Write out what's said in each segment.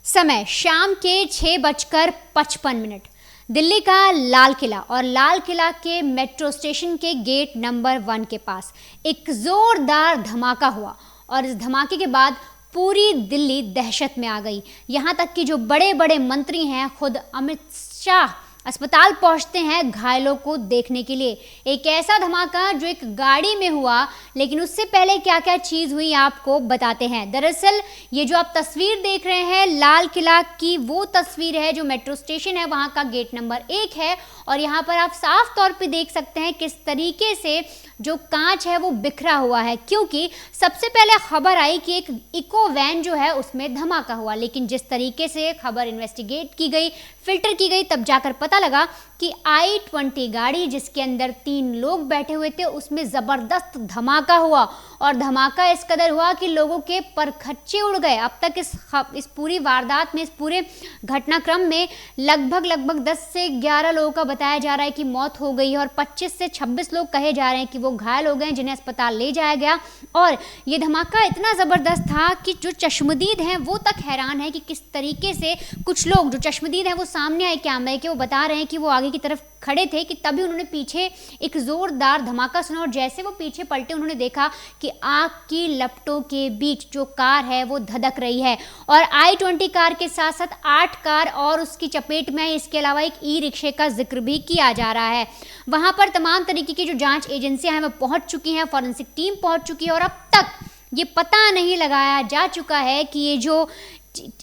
समय शाम के 6:55। दिल्ली का लाल किला और लाल किला के मेट्रो स्टेशन के गेट नंबर 1 के पास एक जोरदार धमाका हुआ और इस धमाके के बाद पूरी दिल्ली दहशत में आ गई। यहाँ तक कि जो बड़े बड़े मंत्री हैं, खुद अमित शाह अस्पताल पहुंचते हैं घायलों को देखने के लिए। एक ऐसा धमाका जो एक गाड़ी में हुआ, लेकिन उससे पहले क्या क्या चीज़ हुई आपको बताते हैं। दरअसल ये जो आप तस्वीर देख रहे हैं लाल किला की, वो तस्वीर है जो मेट्रो स्टेशन है वहाँ का गेट नंबर 1 है। और यहाँ पर आप साफ तौर पे देख सकते हैं किस तरीके से जो कांच है वो बिखरा हुआ है, क्योंकि सबसे पहले खबर आई कि एक इको वैन जो है उसमें धमाका हुआ, लेकिन जिस तरीके से खबर इन्वेस्टिगेट की गई, फिल्टर की गई, तब जाकर पता लगा कि i20 गाड़ी जिसके अंदर 3 लोग बैठे हुए थे उसमें ज़बरदस्त धमाका हुआ। और धमाका इस कदर हुआ कि लोगों के परखच्चे उड़ गए। अब तक इस पूरी वारदात में, इस पूरे घटनाक्रम में लगभग 10 से 11 लोगों का बताया जा रहा है कि मौत हो गई है और 25 से 26 लोग कहे जा रहे हैं कि वो घायल हो गए, जिन्हें अस्पताल ले जाया गया। और ये धमाका इतना ज़बरदस्त था कि जो चश्मदीद हैं वो तक हैरान है कि किस तरीके से कुछ लोग जो चश्मदीद हैं वो सामने आए कैमरे के, वो बता रहे हैं कि वो आगे की तरफ खड़े थे कि तभी उन्होंने पीछे एक जोरदार धमाका सुना और जैसे वो पीछे पलटे उन्होंने देखा कि आग की लपटों के बीच जो कार है वो धधक रही है और i20 कार के साथ साथ 8 कार और उसकी चपेट में आई। इसके अलावा एक ई-रिक्शे का जिक्र भी किया जा रहा है। वहां पर तमाम तरीके की जो जांच एजेंसियां हैं वो पहुंच चुकी हैं, फॉरेंसिक टीम पहुंच चुकी है और अब तक ये पता नहीं लगाया जा चुका है कि ये जो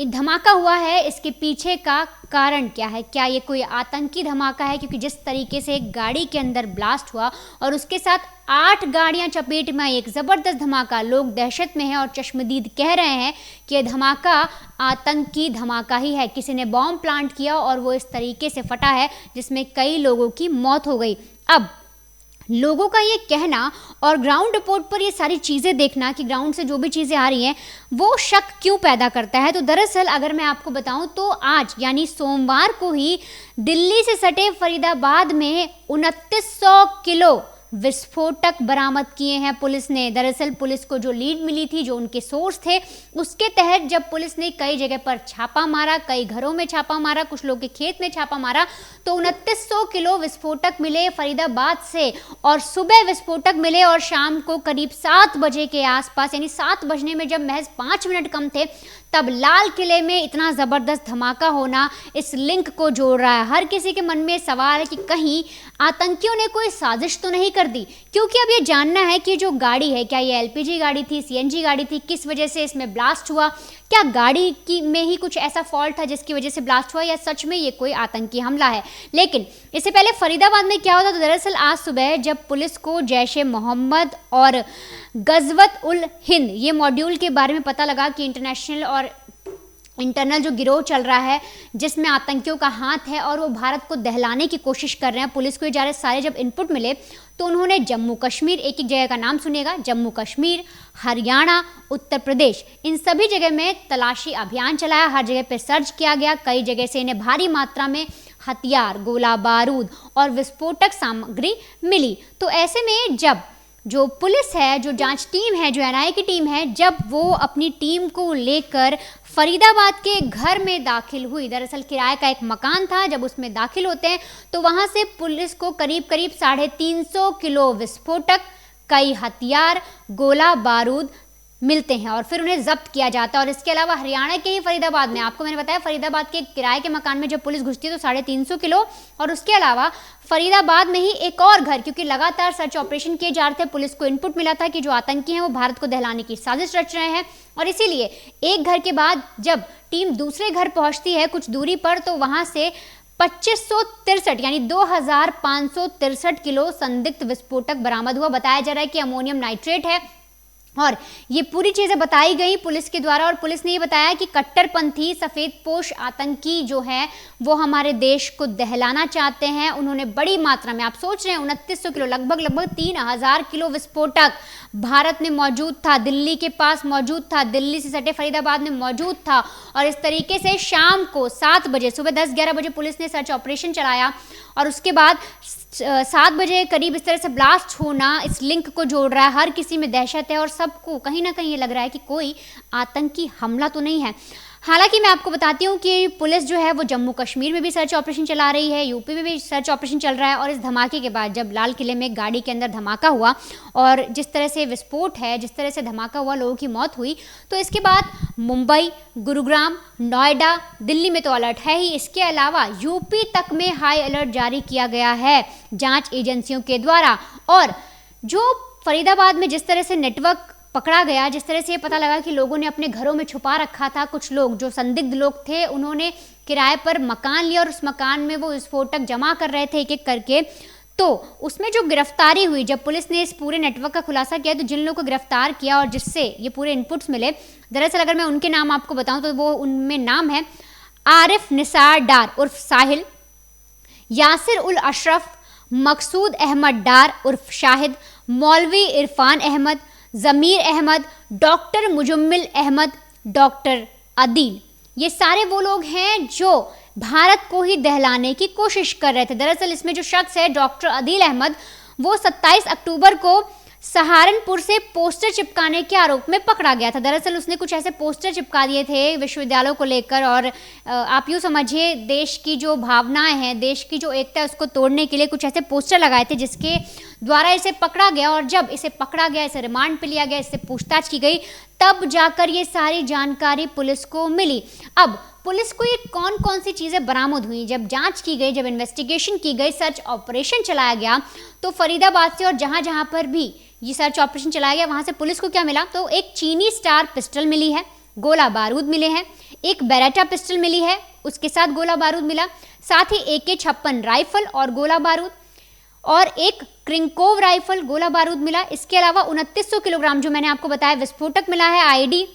धमाका हुआ है इसके पीछे का कारण क्या है। क्या ये कोई आतंकी धमाका है, क्योंकि जिस तरीके से एक गाड़ी के अंदर ब्लास्ट हुआ और उसके साथ 8 गाड़ियां चपेट में आई, एक ज़बरदस्त धमाका, लोग दहशत में हैं और चश्मदीद कह रहे हैं कि यह धमाका आतंकी धमाका ही है। किसी ने बॉम्ब प्लांट किया और वो इस तरीके से फटा है जिसमें कई लोगों की मौत हो गई। अब लोगों का ये कहना और ग्राउंड रिपोर्ट पर ये सारी चीज़ें देखना कि ग्राउंड से जो भी चीज़ें आ रही हैं वो शक क्यों पैदा करता है। तो दरअसल अगर मैं आपको बताऊं तो आज यानी सोमवार को ही दिल्ली से सटे फरीदाबाद में 2900 किलो विस्फोटक बरामद किए हैं पुलिस ने। दरअसल पुलिस को जो लीड मिली थी, जो उनके सोर्स थे, उसके तहत जब पुलिस ने कई जगह पर छापा मारा, कई घरों में छापा मारा, कुछ लोग के खेत में छापा मारा, तो 2900 किलो विस्फोटक मिले फरीदाबाद से और सुबह विस्फोटक मिले और शाम को करीब 7 बजे के आसपास, यानी 7 बजने में जब महज 5 मिनट कम थे, तब लाल किले में इतना ज़बरदस्त धमाका होना इस लिंक को जोड़ रहा है। हर किसी के मन में सवाल है कि कहीं आतंकियों ने कोई साजिश तो नहीं कर दी, क्योंकि अब ये जानना है कि जो गाड़ी है, क्या ये एलपीजी गाड़ी थी, सीएनजी गाड़ी थी, किस वजह से इसमें ब्लास्ट हुआ, क्या गाड़ी की में ही कुछ ऐसा फॉल्ट था जिसकी वजह से ब्लास्ट हुआ, या सच में ये कोई आतंकी हमला है। लेकिन इससे पहले फरीदाबाद में क्या होता, तो दरअसल आज सुबह जब पुलिस को जैश-ए-मोहम्मद और गजवत उल हिंद ये मॉड्यूल के बारे में पता लगा कि इंटरनेशनल और इंटरनल जो गिरोह चल रहा है जिसमें आतंकियों का हाथ है और वो भारत को दहलाने की कोशिश कर रहे हैं, पुलिस को ये सारे जब इनपुट मिले तो उन्होंने जम्मू कश्मीर, एक एक जगह का नाम सुनिएगा, जम्मू कश्मीर, हरियाणा, उत्तर प्रदेश, इन सभी जगह में तलाशी अभियान चलाया। हर जगह पे सर्च किया गया, कई जगह से इन्हें भारी मात्रा में हथियार, गोला बारूद और विस्फोटक सामग्री मिली। तो ऐसे में जब जो पुलिस है, जो जांच टीम है, जो एनआईए की टीम है, जब वो अपनी टीम को लेकर फरीदाबाद के घर में दाखिल हुई, दरअसल किराए का एक मकान था, जब उसमें दाखिल होते हैं तो वहां से पुलिस को करीब 350 किलो विस्फोटक, कई हथियार, गोला बारूद मिलते हैं और फिर उन्हें जब्त किया जाता है। और इसके अलावा हरियाणा के ही फरीदाबाद में, आपको मैंने बताया फरीदाबाद के किराए के मकान में जब पुलिस घुसती है तो 350 किलो, और उसके अलावा फरीदाबाद में ही एक और घर, क्योंकि लगातार सर्च ऑपरेशन किए जा रहे थे, पुलिस को इनपुट मिला था कि जो आतंकी हैं वो भारत को दहलाने की साजिश रच रहे हैं, और इसीलिए एक घर के बाद जब टीम दूसरे घर पहुंचती है कुछ दूरी पर, तो वहां से 2563 यानी 2563 किलो संदिग्ध विस्फोटक बरामद हुआ। बताया जा रहा है कि अमोनियम नाइट्रेट है और ये पूरी चीज़ें बताई गई पुलिस के द्वारा। और पुलिस ने ये बताया कि कट्टरपंथी सफ़ेदपोश आतंकी जो है वो हमारे देश को दहलाना चाहते हैं। उन्होंने बड़ी मात्रा में, आप सोच रहे हैं 2900 किलो, लगभग 3000 किलो विस्फोटक भारत में मौजूद था, दिल्ली के पास मौजूद था, दिल्ली से सटे फरीदाबाद में मौजूद था। और इस तरीके से शाम को 7 बजे, सुबह 10-11 बजे पुलिस ने सर्च ऑपरेशन चलाया और उसके बाद 7 बजे करीब इस तरह से ब्लास्ट होना इस लिंक को जोड़ रहा है। हर किसी में दहशत है और सबको कहीं ना कहीं ये लग रहा है कि कोई आतंकी हमला तो नहीं है। हालांकि मैं आपको बताती हूँ कि पुलिस जो है वो जम्मू कश्मीर में भी सर्च ऑपरेशन चला रही है, यूपी में भी सर्च ऑपरेशन चल रहा है। और इस धमाके के बाद जब लाल किले में गाड़ी के अंदर धमाका हुआ और जिस तरह से विस्फोट है, जिस तरह से धमाका हुआ, लोगों की मौत हुई, तो इसके बाद मुंबई, गुरुग्राम, नोएडा, दिल्ली में तो अलर्ट है ही, इसके अलावा यूपी तक में हाई अलर्ट जारी किया गया है जाँच एजेंसियों के द्वारा। और जो फरीदाबाद में जिस तरह से नेटवर्क पकड़ा गया, जिस तरह से ये पता लगा कि लोगों ने अपने घरों में छुपा रखा था, कुछ लोग जो संदिग्ध लोग थे उन्होंने किराए पर मकान लिया और उस मकान में वो विस्फोटक जमा कर रहे थे एक एक करके, तो उसमें जो गिरफ्तारी हुई, जब पुलिस ने इस पूरे नेटवर्क का खुलासा किया तो जिन लोगों को गिरफ्तार किया और जिससे ये पूरे इनपुट्स मिले, दरअसल अगर मैं उनके नाम आपको बताऊं तो वो उनमें नाम है आरिफ निसार डार उर्फ साहिल, यासिर उल अशरफ, मकसूद अहमद डार उर्फ शाहिद, मौलवी इरफान अहमद, ज़मीर अहमद, डॉक्टर मुजम्मिल अहमद, डॉक्टर अदील। ये सारे वो लोग हैं जो भारत को ही दहलाने की कोशिश कर रहे थे। दरअसल इसमें जो शख्स है डॉक्टर अदील अहमद, वो 27 अक्टूबर को सहारनपुर से पोस्टर चिपकाने के आरोप में पकड़ा गया था। दरअसल उसने कुछ ऐसे पोस्टर चिपका दिए थे विश्वविद्यालयों को लेकर, और आप यूँ समझिए देश की जो भावनाएं हैं, देश की जो एकता है, उसको तोड़ने के लिए कुछ ऐसे पोस्टर लगाए थे जिसके द्वारा इसे पकड़ा गया। और जब इसे पकड़ा गया, इसे रिमांड पे लिया गया, इससे पूछताछ की गई, तब जाकर ये सारी जानकारी पुलिस को मिली। अब पुलिस को ये कौन कौन सी चीज़ें बरामद हुई, जब जांच की गई, जब इन्वेस्टिगेशन की गई, सर्च ऑपरेशन चलाया गया, तो फरीदाबाद से और जहां जहां पर भी ये सर्च ऑपरेशन चलाया गया वहां से पुलिस को क्या मिला, तो एक चीनी स्टार पिस्टल मिली है, गोला बारूद मिले हैं, एक बेरेटा पिस्टल मिली है, उसके साथ गोला बारूद मिला, साथ ही AK-56 राइफल और गोला बारूद, और एक क्रिंकोव राइफल गोला बारूद मिला। इसके अलावा 2900 किलोग्राम जो मैंने आपको बताया विस्फोटक मिला है, आईडी,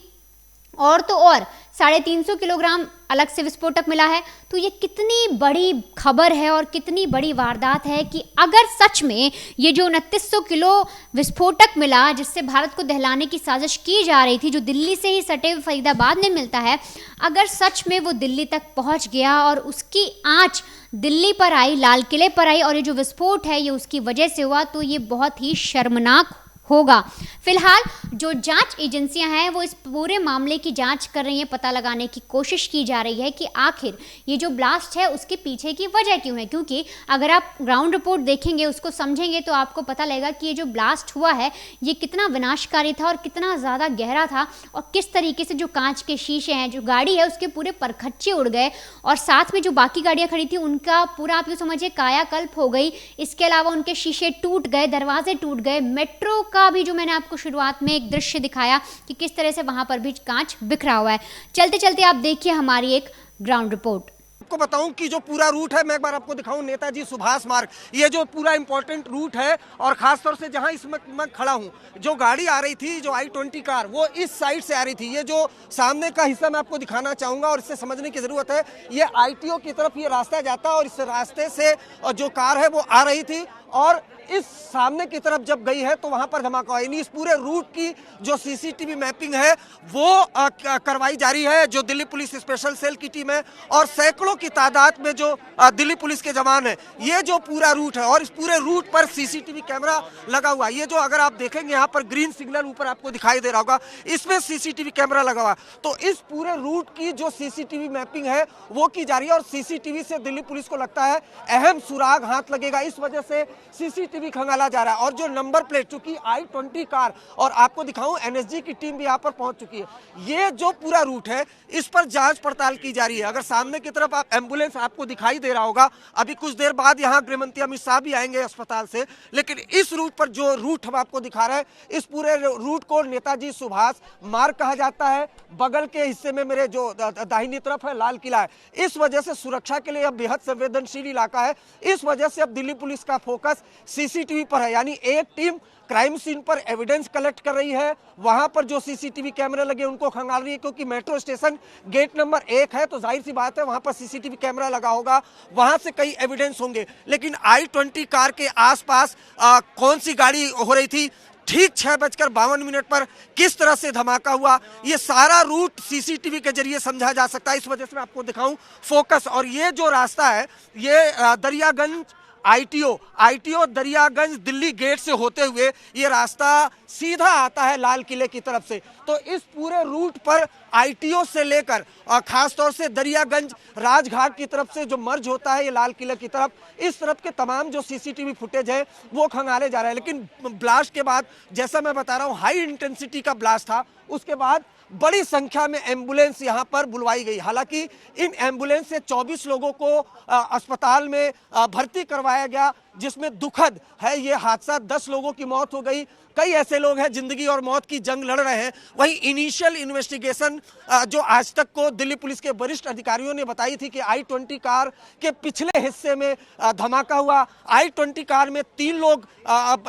और तो और 350 किलोग्राम अलग से विस्फोटक मिला है। तो ये कितनी बड़ी खबर है और कितनी बड़ी वारदात है कि अगर सच में ये जो 2900 किलो विस्फोटक मिला, जिससे भारत को दहलाने की साजिश की जा रही थी, जो दिल्ली से ही सटे हुए फरीदाबाद में मिलता है, अगर सच में वो दिल्ली तक पहुंच गया और उसकी आंच दिल्ली पर आई, लाल किले पर आई, और ये जो विस्फोट है ये उसकी वजह से हुआ, तो ये बहुत ही शर्मनाक होगा। फिलहाल जो जांच एजेंसियां हैं वो इस पूरे मामले की जांच कर रही हैं, पता लगाने की कोशिश की जा रही है कि आखिर ये जो ब्लास्ट है उसके पीछे की वजह क्यों है। क्योंकि अगर आप ग्राउंड रिपोर्ट देखेंगे, उसको समझेंगे, तो आपको पता लगेगा कि ये जो ब्लास्ट हुआ है ये कितना विनाशकारी था और कितना ज़्यादा गहरा था, और किस तरीके से जो कांच के शीशे हैं, जो गाड़ी है उसके पूरे परखच्चे उड़ गए, और साथ में जो बाकी गाड़ियाँ खड़ी थी उनका पूरा आप यूँ समझिए कायाकल्प हो गई। इसके अलावा उनके शीशे टूट गए, दरवाजे टूट गए। मेट्रो का भी जो मैंने आपको शुरुआत में एक दृश्य दिखाया कि किस तरह से वहां पर भी कांच बिखरा हुआ है। चलते चलते आप देखिए हमारी एक ग्राउंड रिपोर्ट। आपको बताऊं कि जो पूरा रूट है, मैं एक बार आपको दिखाऊं, नेताजी सुभाष मार्ग, ये जो पूरा इंपॉर्टेंट रूट है, और खासतौर से जहां इस वक्त मैं खड़ा हूं, जो गाड़ी आ रही थी, जो I-20 कार, वो इस साइड से आ रही थी। ये जो सामने का हिस्सा मैं आपको दिखाना चाहूंगा और इससे समझने की जरूरत है, ये ITO की तरफ ये रास्ता जाता है, और इस रास्ते से जो कार है वो आ रही थी, और इस सामने की तरफ जब गई है तो वहां पर धमाका हुआ। यानी इस पूरे रूट की जो CCTV मैपिंग है वो करवाई जा रही है, जो दिल्ली पुलिस स्पेशल सेल की टीम है और सैकड़ों की तादाद में जो दिल्ली पुलिस के जवान है। ये जो पूरा रूट है, और इस पूरे रूट पर CCTV कैमरा लगा हुआ है। ये जो अगर आप देखेंगे यहाँ पर ग्रीन सिग्नल ऊपर आपको दिखाई दे रहा होगा, इसमें CCTV कैमरा लगा हुआ। तो इस पूरे रूट की जो CCTV मैपिंग है वो की जा रही है, और CCTV से दिल्ली पुलिस को लगता है अहम सुराग हाथ लगेगा। इस वजह से CCTV खंगाला जा रहा है। और जो नंबर प्लेट, चूंकि I-20 कार, और आपको दिखाऊं NSG की टीम भी यहाँ पर पहुंच चुकी है। ये जो पूरा रूट है इस पर जांच पड़ताल की जा रही है। अगर सामने की तरफ आप एम्बुलेंस आपको दिखाई दे रहा होगा, अभी कुछ देर बाद यहाँ गृहमंत्री अमित शाह भी आएंगे अस्पताल से, लेकिन इस रूट पर जो रूट हम आपको दिखा रहे हैं, इस पूरे रूट को नेताजी सुभाष मार्ग कहा जाता है। बगल के हिस्से में मेरे जो दाहिनी तरफ है लाल किला है। इस वजह से सुरक्षा के लिए यह बेहद संवेदनशील इलाका है। इस वजह से अब दिल्ली पुलिस का फोकस CCTV पर है। यानी एक टीम क्राइम सीन पर एविडेंस कलेक्ट कर रही है, वहां पर जो CCTV कैमरे लगे उनको खंगाल रही है, क्योंकि मेट्रो स्टेशन गेट नंबर 1 है, तो जाहिर सी बात है वहां पर CCTV कैमरा लगा होगा, वहां से कई एविडेंस होंगे। लेकिन I-20 कार के आसपास कौन सी गाड़ी हो रही थी, ठीक 6:52 पर किस तरह से धमाका हुआ, ये सारा रूट CCTV के जरिए समझा जा सकता है। इस वजह से मैं आपको दिखाऊं फोकस। और ये जो रास्ता है ये दरियागंज आईटीओ दरियागंज दिल्ली गेट से होते हुए ये रास्ता सीधा आता है लाल किले की तरफ से। तो इस पूरे रूट पर आईटीओ से लेकर और खास तौर से दरियागंज राजघाट की तरफ से जो मर्ज होता है ये लाल किले की तरफ, इस तरफ के तमाम जो सीसीटीवी फुटेज है वो खंगाले जा रहे हैं। लेकिन ब्लास्ट के बाद, जैसा मैं बता रहा हूँ, हाई इंटेंसिटी का ब्लास्ट था, उसके बाद बड़ी संख्या में एम्बुलेंस यहां पर बुलवाई गई। हालांकि इन एम्बुलेंस से 24 लोगों को अस्पताल में भर्ती करवाया गया, जिसमें दुखद है ये हादसा, 10 लोगों की मौत हो गई। कई ऐसे लोग हैं जिंदगी और मौत की जंग लड़ रहे हैं। वहीं इनिशियल इन्वेस्टिगेशन जो आज तक को दिल्ली पुलिस के वरिष्ठ अधिकारियों ने बताई थी कि I-20 कार के पिछले हिस्से में धमाका हुआ। I-20 कार में 3 लोग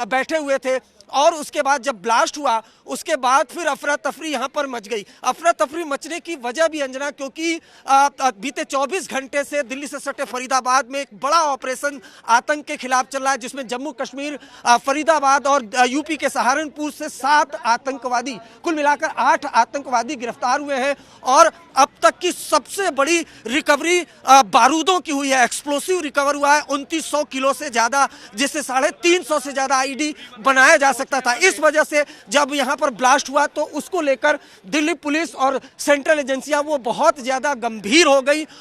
बैठे हुए थे और उसके बाद जब ब्लास्ट हुआ उसके बाद फिर अफरा तफरी यहाँ पर मच गई। अफरा तफरी मचने की वजह भी अंजना, क्योंकि बीते 24 घंटे से दिल्ली से सटे फरीदाबाद में एक बड़ा ऑपरेशन आतंक के खिलाफ चल रहा है, जिसमें जम्मू कश्मीर, फरीदाबाद और यूपी के सहारनपुर से 7 आतंकवादी, कुल मिलाकर 8 आतंकवादी गिरफ्तार हुए हैं। और अब तक की सबसे बड़ी रिकवरी बारूदों की हुई है, एक्सप्लोसिव रिकवर हुआ है 2900 किलो से ज़्यादा, जिससे 350 से ज़्यादा आईडी बनाया जा सकता था। इस वजह से जब यहाँ पर ब्लास्ट हुआ तो उसको लेकर दिल्ली पुलिस और सेंट्रल एजेंसियां वो बहुत ज़्यादा गंभीर हो गई